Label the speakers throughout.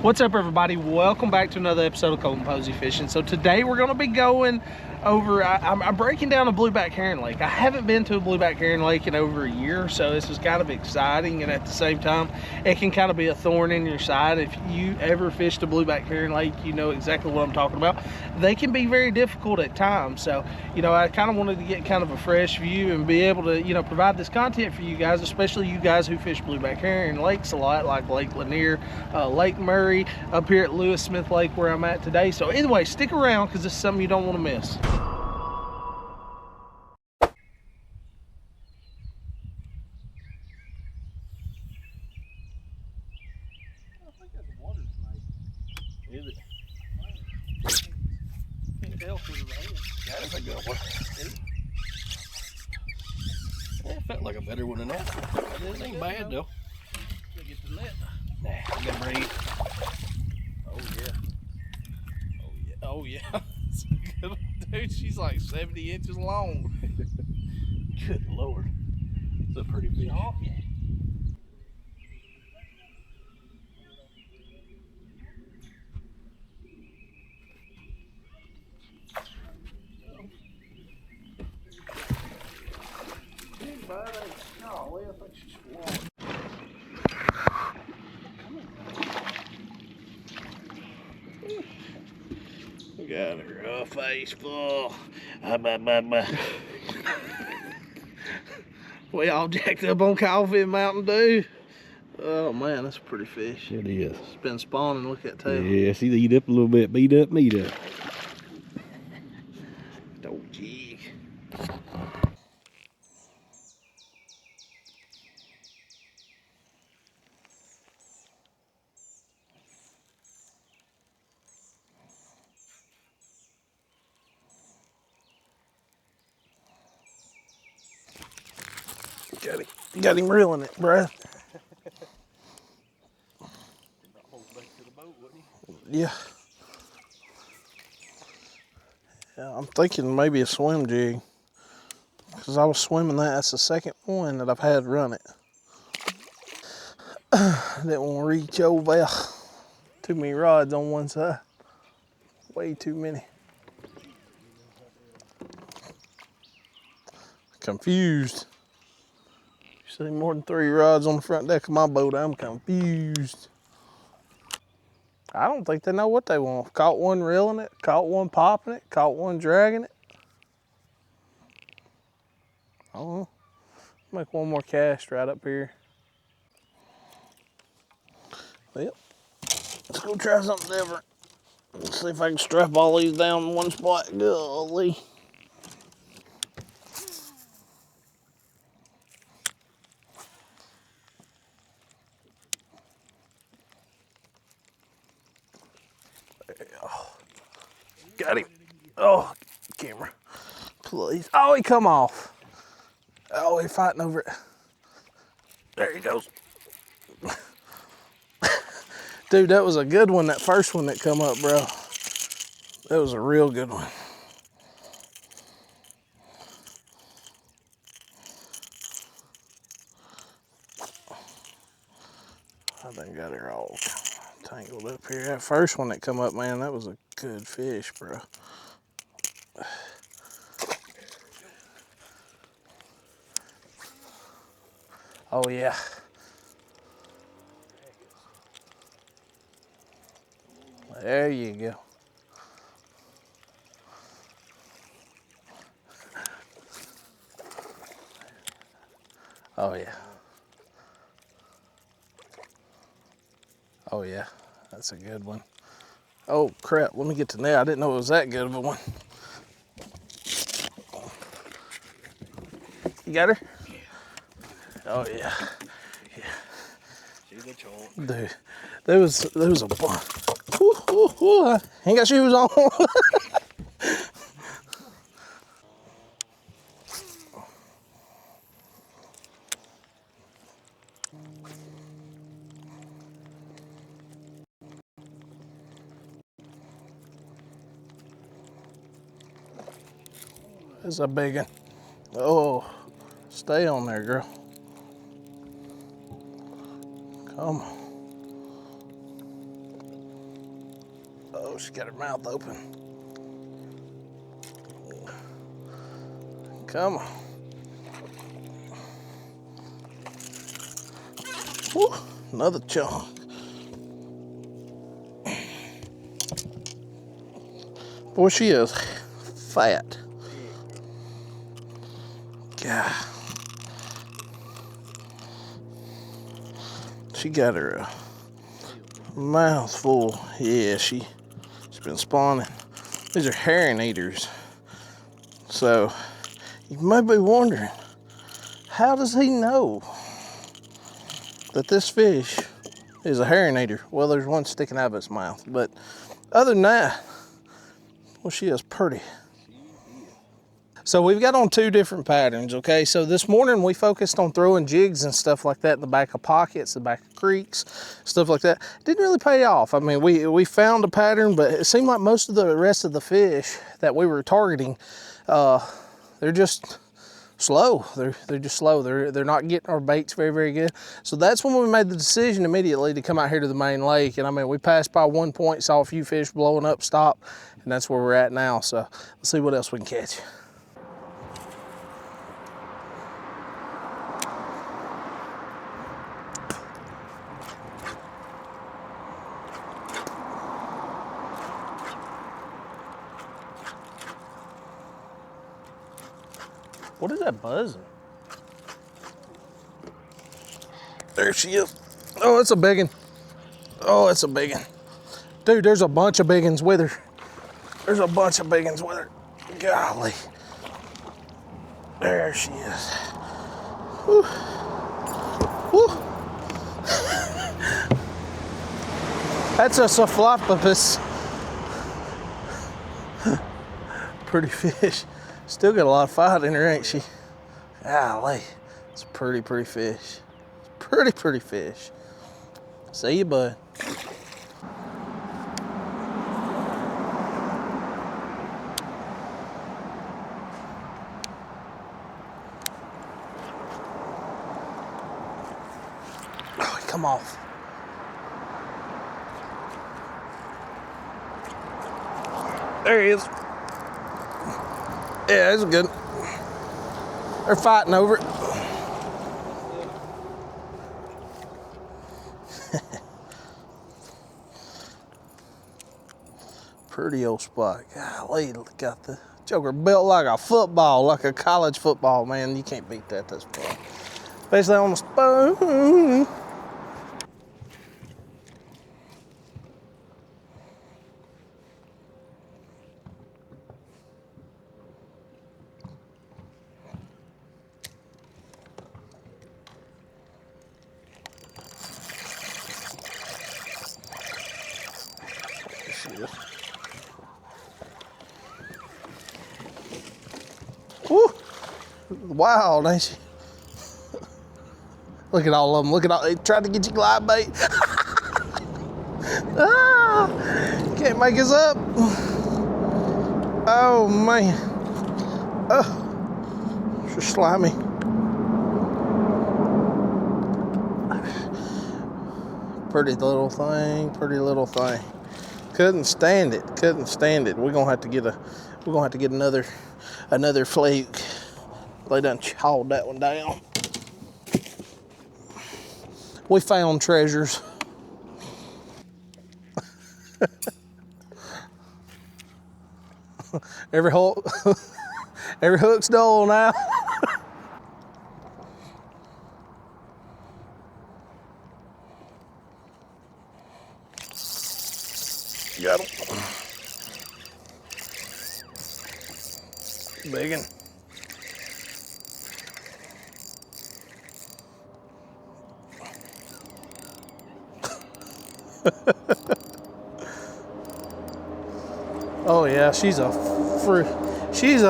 Speaker 1: What's up, everybody? Welcome back to another episode of Colton Posey Fishing. So today we're going to be going over, I'm breaking down a blueback herring lake. I haven't been to a blueback herring lake in over a year, so this is kind of exciting, and at the same time it can kind of be a thorn in your side. If you ever fished a blueback herring lake, you know exactly what I'm talking about. They can be very difficult at times, so I kind of wanted to get kind of a fresh view and be able to provide this content for you guys, especially you guys who fish blueback herring lakes a lot, like Lake Lanier, Lake Murray, up here at Lewis Smith Lake where I'm at today. So anyway, stick around because this is something you don't want to miss.
Speaker 2: Is it? Can't tell from the hand. That is a good one. Yeah, it felt like a better one than that. It ain't bad though.
Speaker 1: Get the net.
Speaker 2: Nah, I got braid.
Speaker 1: Oh yeah. Oh yeah. Oh yeah. Dude, she's like 70 inches long.
Speaker 2: Good Lord. It's a pretty fish.
Speaker 1: Oh, yeah.
Speaker 2: Got a rough face full.
Speaker 1: We all jacked up on coffee and Mountain Dew. Oh man, that's a pretty fish.
Speaker 2: It is.
Speaker 1: It's been spawning. Look at that tail.
Speaker 2: Yeah, see, eat up a little bit, beat up, meat up.
Speaker 1: Oh jig. Got him reeling it, bruh. Yeah. Yeah, I'm thinking maybe a swim jig. Because I was swimming that. That's the second one that I've had run it. Didn't want to reach over there. Too many rods on one side. Way too many. Confused. You see more than 3 rods on the front deck of my boat, I'm confused. I don't think they know what they want. Caught one reeling it, caught one popping it, caught one dragging it. I don't know. Make one more cast right up here. Yep. Let's go try something different. Let's see if I can strap all these down in one spot. Golly. Oh, got him. Oh, camera. Please. Oh, he come off. Oh, he's fighting over it. There he goes. Dude, that was a good one, that first one that come up, bro. That was a real good one. I done got her all tangled up here. That first one that come up, man, that was a good fish, bro. Oh, yeah. There you go. Oh, yeah. Oh, yeah. That's a good one. Oh, crap. Let me get to there. I didn't know it was that good of a one. You got her?
Speaker 2: Yeah.
Speaker 1: Oh, yeah.
Speaker 2: Yeah. She's a chomp.
Speaker 1: Dude, there was a bunch. Ain't got shoes on. It's a big one. Oh, stay on there, girl. Come on. Oh, she got her mouth open. Come on. Woo, another chunk. Boy, she is fat. God. She got her mouth full. Yeah, she's been spawning. These are herring eaters. So you may be wondering, how does he know that this fish is a herring eater? Well, there's one sticking out of its mouth, but other than that, well, she is pretty. So we've got on two different patterns, okay? So this morning we focused on throwing jigs and stuff like that in the back of pockets, the back of creeks, stuff like that. Didn't really pay off. I mean, we found a pattern, but it seemed like most of the rest of the fish that we were targeting, they're just slow. They're just slow. They're not getting our baits very, very good. So that's when we made the decision immediately to come out here to the main lake. And I mean, we passed by one point, saw a few fish blowing up, stop, and that's where we're at now. So let's see what else we can catch. What is that buzzing? There she is. Oh, it's a big one. Oh, it's a big one. Dude, there's a bunch of big ones with her. There's a bunch of big ones with her. Golly. There she is. Whew. Whew. That's a cephalopus. Pretty fish. Still got a lot of fight in her, ain't she? Golly. It's a pretty, pretty fish. Pretty, pretty fish. See you, bud. Oh, he come off. There he is. Yeah, it's good. They're fighting over it. Pretty old spot. Golly, got the joker built like a football, like a college football, man. You can't beat that this spot. Especially on the spoon. Woo! Wild, ain't she? Look at all of them. Look at all. They tried to get you glide bait. Ah! Can't make us up. Oh man. Oh, she's slimy. Pretty little thing. Pretty little thing. Couldn't stand it. Couldn't stand it. We're gonna have to get another fluke. They done chawed that one down. We found treasures. Every hook's dull now. Got him. Big one. Oh yeah, she's a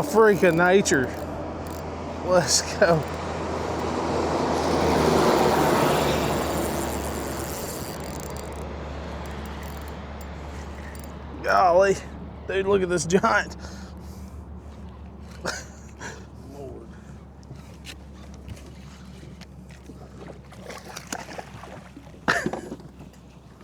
Speaker 1: freak of nature. Let's go. Golly, dude, look at this giant. Lord.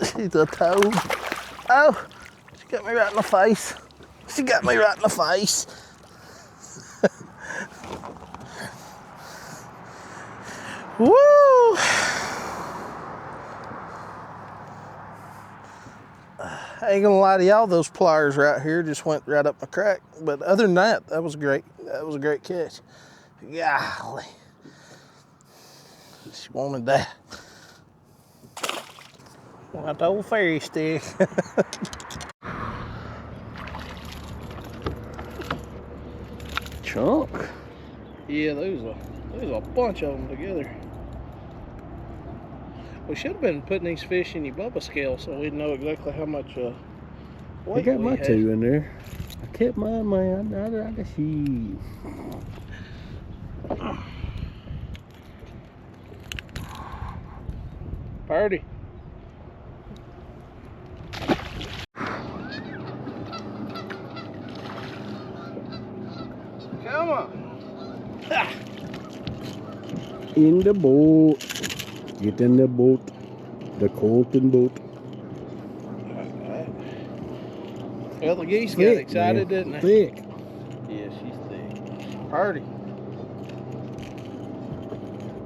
Speaker 1: She's a toad. Oh, she She got me right in the face. She got me right in the face. Woo! I ain't gonna lie to y'all, those pliers right here just went right up my crack. But other than that, that was great. That was a great catch. Golly. She wanted that. Like the old fairy stick.
Speaker 2: Chunk.
Speaker 1: Yeah, there's a bunch of them together. We should have been putting these fish in your Bubba scale so we'd know exactly how much
Speaker 2: I
Speaker 1: weight
Speaker 2: got
Speaker 1: we
Speaker 2: my
Speaker 1: had.
Speaker 2: 2 in there. I kept mine, man. I can see.
Speaker 1: Party. Come on. Ha.
Speaker 2: In the boat. Get in the boat. The Colton boat.
Speaker 1: Well, the geese
Speaker 2: Thick,
Speaker 1: got excited,
Speaker 2: man.
Speaker 1: didn't they?
Speaker 2: Thick.
Speaker 1: Yeah, she's thick. Party.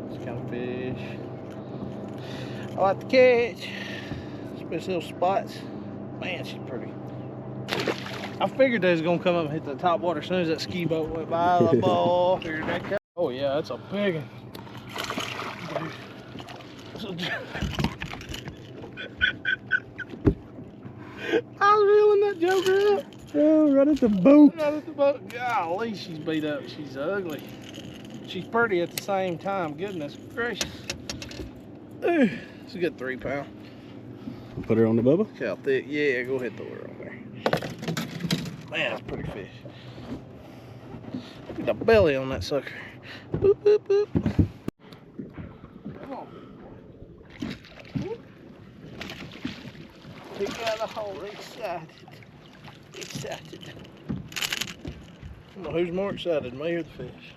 Speaker 1: This kind of fish. I like the catch. Especially those spots. Man, she's pretty. I figured they was gonna come up and hit the top water as soon as that ski boat went by. The ball. Figured that cut. Oh yeah, that's a big one. I was reeling that joker up.
Speaker 2: Oh, right at the boat.
Speaker 1: Right at the boat. Golly, she's beat up. She's ugly. She's pretty at the same time. Goodness gracious. Ooh, it's a good 3 pound.
Speaker 2: Put her on the Bubba.
Speaker 1: Look how thick. Yeah, go ahead, throw her on there. Man, that's a pretty fish. Look at the belly on that sucker. Boop, boop, boop. Come on. Whoop. He got a hole. Excited. Excited. I don't know who's more excited, me or the fish.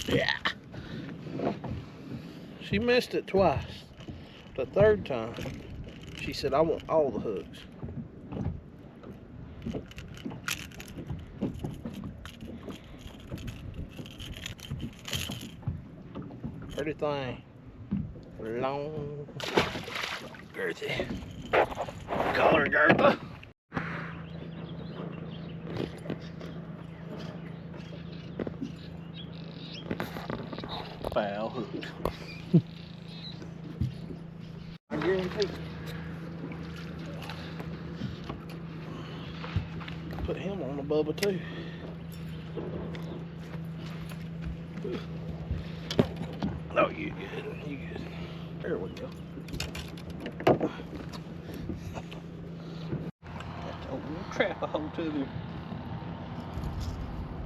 Speaker 1: Yeah. She missed it twice. The third time, she said, I want all the hooks. Pretty thing. Long, girthy. Call her Gertha. Foul hook. I guarantee. Put him on the Bubba too. Oh, you good. You good. There we go. Oh, we'll trap a hold to him.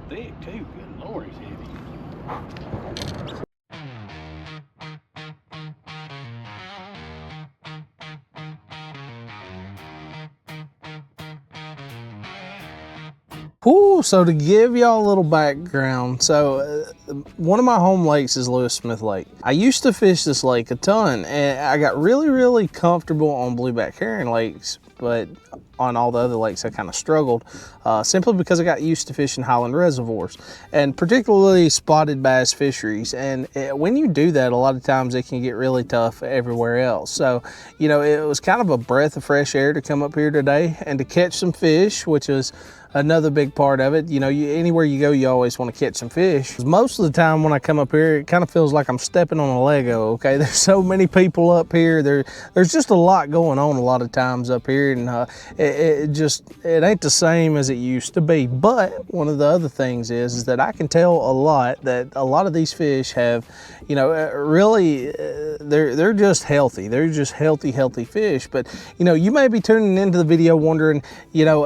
Speaker 1: Thick too. Good Lord, he's heavy. Whew, so to give y'all a little background, so one of my home lakes is Lewis Smith Lake. I used to fish this lake a ton, and I got really comfortable on blueback herring lakes, but on all the other lakes I kind of struggled, simply because I got used to fishing highland reservoirs, and particularly spotted bass fisheries. And when you do that, a lot of times it can get really tough everywhere else. So, you know, it was kind of a breath of fresh air to come up here today and to catch some fish, which was another big part of it. You know, anywhere you go, you always want to catch some fish. Most of the time when I come up here, it kind of feels like I'm stepping on a Lego, okay? There's so many people up here. There's just a lot going on a lot of times up here, and it ain't the same as it used to be. But one of the other things is that I can tell a lot of these fish have, you know, really, they're just healthy. They're just healthy fish. But, you know, you may be tuning into the video wondering, you know,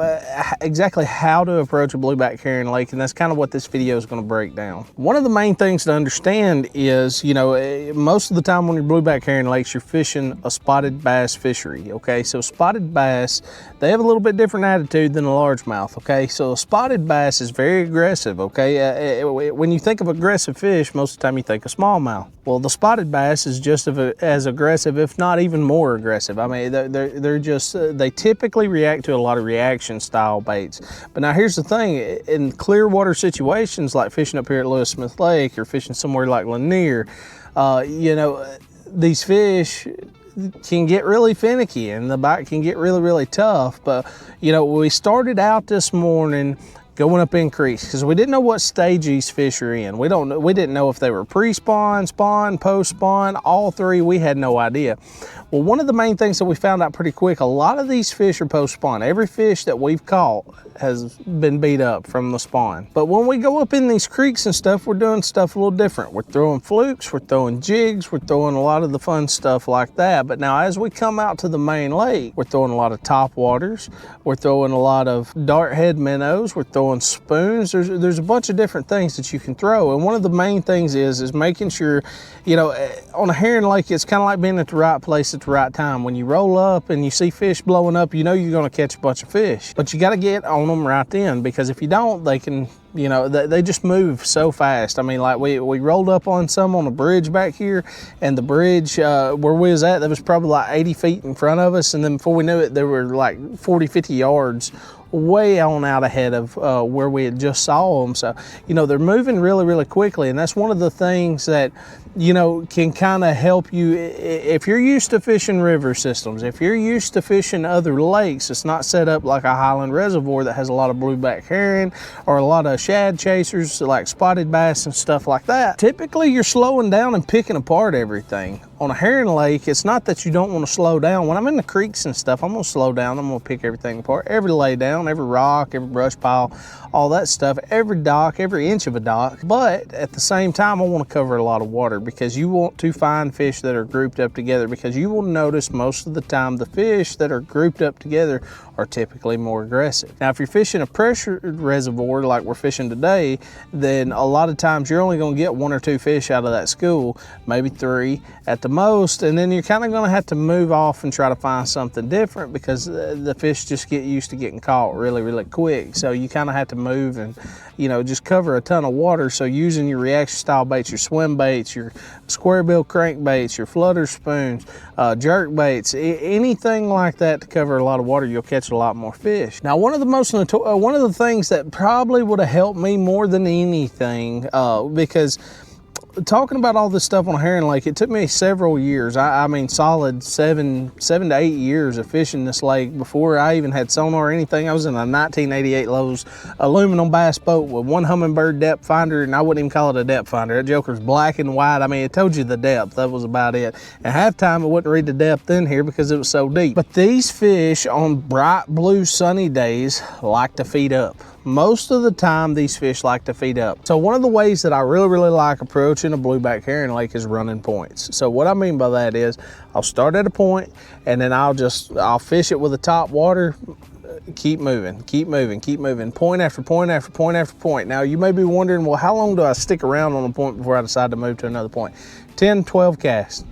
Speaker 1: exactly how to approach a blueback herring lake, and that's kind of what this video is going to break down. One of the main things to understand is, you know, most of the time when you're blueback herring lakes, you're fishing a spotted bass fishery, okay? So spotted bass, they have a little bit different attitude than a largemouth, okay? So a spotted bass is very aggressive, okay? When you think of aggressive fish, most of the time you think of smallmouth. Well, the spotted bass is just as aggressive, if not even more aggressive. I mean, they're just, they typically react to a lot of reaction style baits. But now here's the thing, in clear water situations like fishing up here at Lewis Smith Lake or fishing somewhere like Lanier, you know, these fish can get really finicky and the bite can get really, really tough. But, you know, we started out this morning going up in creeks because we didn't know what stage these fish are in. We didn't know if they were pre-spawn, spawn, post-spawn, all three. We had no idea. Well, one of the main things that we found out pretty quick, a lot of these fish are post-spawn. Every fish that we've caught has been beat up from the spawn. But when we go up in these creeks and stuff, we're doing stuff a little different. We're throwing flukes, we're throwing jigs, we're throwing a lot of the fun stuff like that. But now as we come out to the main lake, we're throwing a lot of top waters, we're throwing a lot of dart head minnows, we're throwing spoons. There's a bunch of different things that you can throw. And one of the main things is making sure, you know, on a herring lake, it's kind of like being at the right place at the right time. When you roll up and you see fish blowing up, you know you're going to catch a bunch of fish. But you got to get on them right then, because if you don't, they can, you know, they just move so fast. I mean, like we rolled up on some on a bridge back here, and the bridge where we was at, that was probably like 80 feet in front of us, and then before we knew it, there were like 40, 50 yards way on out ahead of where we had just saw them. So, you know, they're moving really, really quickly, and that's one of the things that, you know, can kind of help you if you're used to fishing river systems, if you're used to fishing other lakes. It's not set up like a highland reservoir that has a lot of blueback herring or a lot of shad chasers like spotted bass and stuff like that. Typically you're slowing down and picking apart everything. On a herring lake, it's not that you don't want to slow down. When I'm in the creeks and stuff, I'm going to slow down. I'm going to pick everything apart. Every lay down, every rock, every brush pile, all that stuff, every dock, every inch of a dock. But at the same time, I want to cover a lot of water, because you want to find fish that are grouped up together, because you will notice most of the time the fish that are grouped up together are typically more aggressive. Now, if you're fishing a pressured reservoir like we're fishing today, then a lot of times you're only going to get 1 or 2 fish out of that school, maybe 3 at the most, and then you're kind of going to have to move off and try to find something different, because the fish just get used to getting caught really, really quick. So you kind of have to move and, you know, just cover a ton of water. So using your reaction style baits, your swim baits, your square bill crankbaits, your flutter spoons, jerk baits, anything like that to cover a lot of water, you'll catch a lot more fish. Now, one of the things that probably would have helped me more than anything, because talking about all this stuff on a herring lake, it took me several years. I mean, solid seven to 8 years of fishing this lake before I even had sonar or anything. I was in a 1988 Lowe's aluminum bass boat with 1 Humminbird depth finder, and I wouldn't even call it a depth finder. That joker's black and white. I mean, it told you the depth. That was about it. And half time I wouldn't read the depth in here because it was so deep. But these fish on bright blue sunny days like to feed up. Most of the time, these fish like to feed up. So one of the ways that I really, really like approaching a blueback herring lake is running points. So what I mean by that is I'll start at a point, and then I'll fish it with the top water, keep moving, keep moving, keep moving, point after point after point after point. Now, you may be wondering, well, how long do I stick around on a point before I decide to move to another point? 10, 12 casts.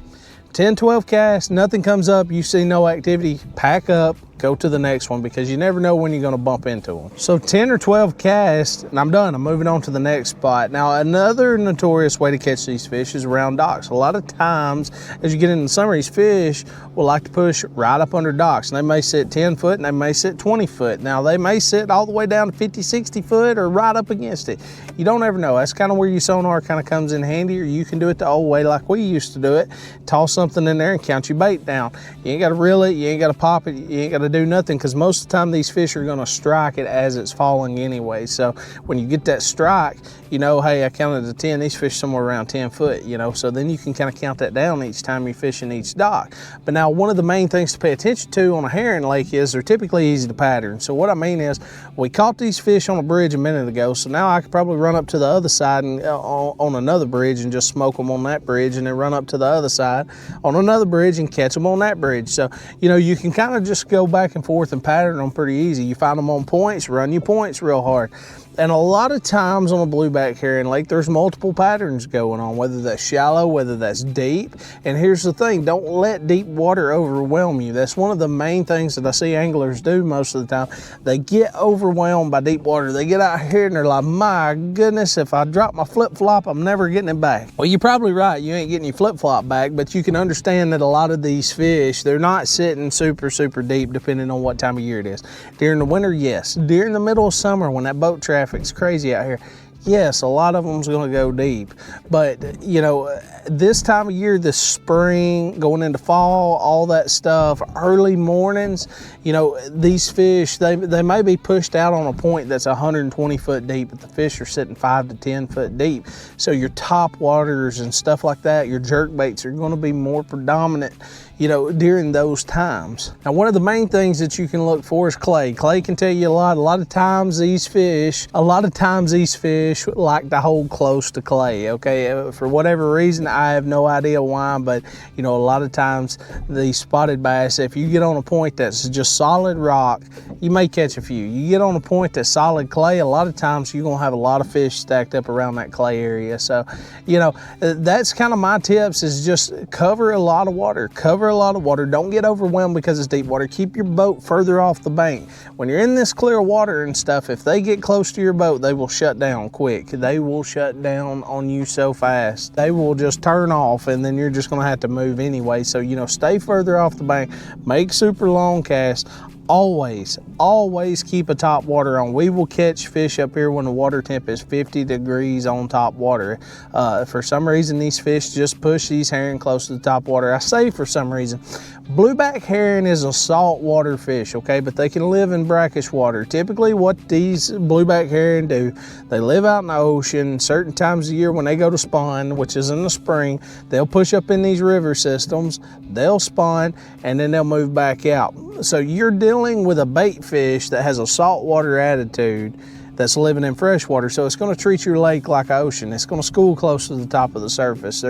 Speaker 1: 10, 12 casts, nothing comes up, you see no activity, pack up, go to the next one, because you never know when you're going to bump into them. So 10 or 12 casts, and I'm done. I'm moving on to the next spot. Now, another notorious way to catch these fish is around docks. A lot of times, as you get into the summer, these fish will like to push right up under docks, and they may sit 10 foot and they may sit 20 foot. Now, they may sit all the way down to 50, 60 foot or right up against it. You don't ever know. That's kind of where your sonar kind of comes in handy, or you can do it the old way like we used to do it. Toss something in there and count your bait down. You ain't got to reel it, you ain't got to pop it, you ain't got to do nothing, because most of the time these fish are going to strike it as it's falling anyway. So when you get that strike, you know, hey, I counted to 10, these fish somewhere around 10 foot, you know, so then you can kind of count that down each time you're fishing each dock. But now, one of the main things to pay attention to on a herring lake is they're typically easy to pattern. So what I mean is, we caught these fish on a bridge a minute ago, so now I could probably run up to the other side and on another bridge and just smoke them on that bridge, and then run up to the other side on another bridge and catch them on that bridge. So, you know, you can kind of just go back and forth and pattern them pretty easy. You find them on points, run your points real hard. And a lot of times on a blueback herring lake, there's multiple patterns going on, whether that's shallow, whether that's deep. And here's the thing, don't let deep water overwhelm you. That's one of the main things that I see anglers do most of the time. They get overwhelmed by deep water. They get out here and they're like, my goodness, if I drop my flip-flop, I'm never getting it back. Well, you're probably right. You ain't getting your flip-flop back, but you can understand that a lot of these fish, they're not sitting super, super deep depending on what time of year it is. During the winter, yes. During the middle of summer when that boat traffic's crazy out here, yes, a lot of them's gonna go deep. But you know, this time of year, the spring, going into fall, all that stuff, early mornings, you know, these fish, they may be pushed out on a point that's 120 foot deep, but the fish are sitting 5 to 10 foot deep. So your top waters and stuff like that, your jerk baits are gonna be more predominant, you know, during those times. Now, one of the main things that you can look for is clay. Clay can tell you a lot. A lot of times these fish like to hold close to clay, okay? For whatever reason, I have no idea why, but you know, a lot of times these spotted bass, if you get on a point that's just solid rock, you may catch a few. You get on a point that's solid clay, a lot of times you're gonna have a lot of fish stacked up around that clay area. So, you know, that's kind of my tips, is just cover a lot of water. Cover a lot of water. Don't get overwhelmed because it's deep water. Keep your boat further off the bank. When you're in this clear water and stuff, if they get close to your boat, they will shut down quick. They will shut down on you so fast. They will just turn off, and then you're just gonna have to move anyway. So, you know, stay further off the bank, make super long casts. Always keep a top water on. We will catch fish up here when the water temp is 50 degrees on top water. For some reason, these fish just push these herring close to the top water. I say for some reason. Blueback herring is a saltwater fish, okay, but they can live in brackish water. Typically what these blueback herring do, they live out in the ocean. Certain times of year when they go to spawn, which is in the spring, they'll push up in these river systems, they'll spawn, and then they'll move back out. So you're dealing with a bait fish that has a saltwater attitude that's living in freshwater, so it's going to treat your lake like an ocean. It's going to school close to the top of the surface.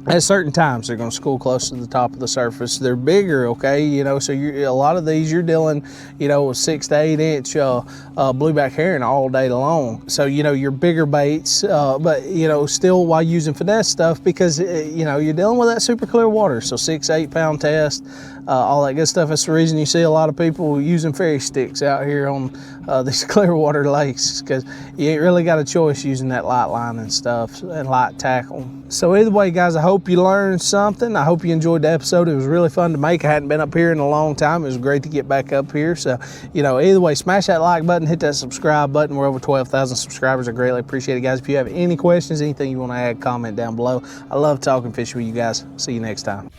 Speaker 1: At certain times, they're going to school close to the top of the surface. They're bigger, okay, you know, so a lot of these you're dealing, you know, with 6 to 8 inch blueback herring all day long. So, you know, your bigger baits, but, you know, still while using finesse stuff, because, you know, you're dealing with that super clear water. So 6-8 pound test, all that good stuff. That's the reason you see a lot of people using ferry sticks out here on these clear water lakes, because you ain't really got a choice using that light line and stuff and light tackle. So either way, guys, I hope you learned something. I hope you enjoyed the episode. It was really fun to make. I hadn't been up here in a long time. It was great to get back up here. So, you know, either way, smash that like button, hit that subscribe button. We're over 12,000 subscribers. I greatly appreciate it, guys. If you have any questions, anything you want to add, comment down below. I love talking fishing with you guys. See you next time.